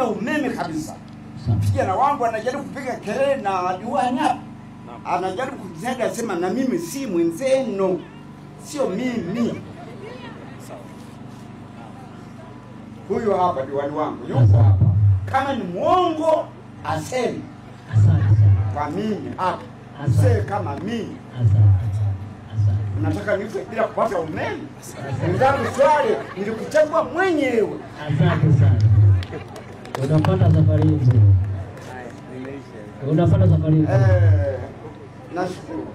hakuna umeme kabisa. Kijana wangu anajaribu kupiga kelele na diwani hapa. Anajaribu kujisaidia sema na mimi si mwenzenu. Sio mimi. Huyo hapa diwani wangu yuko hapa. Kama ni muongo aseme. Kwa mimi hapa. Aseme kama mimi. Unataka nife bila kupata umeme? Ndio swali nilikuchagua mwenyewe. Asante sana. Unapata safari hii mzee. Unapata safari hii. Nashukuru.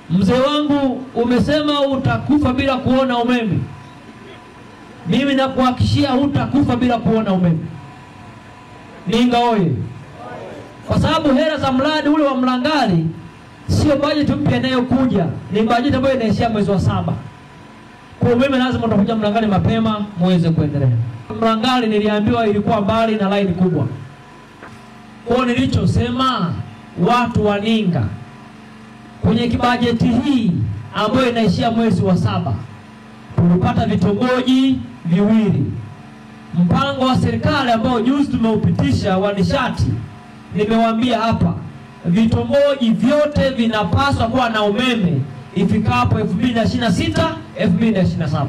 Mzee wangu umesema utakufa bila kuona umeme. Mimi nakuhakikishia hutakufa bila kuona umeme. Ninga oye. Kwa sababu hela za mradi ule wa Mlangali sio bajeti mpya inayokuja, ni bajeti ambayo inaishia mwezi wa 7. Kwa umeme lazima utakuja Mlangali mapema muweze kuendelea. Mlangali niliambiwa ilikuwa mbali na line kubwa. Kwa nilichosema watu wa Ninga kwenye kibajeti hii ambayo inaishia mwezi wa 7 tulipata vitongoji viwili. Mpango wa serikali ambao juzi tumeupitisha wa nishati, nimewaambia hapa vitongoji vyote vinapaswa kuwa na umeme ifikapo 2026 2027.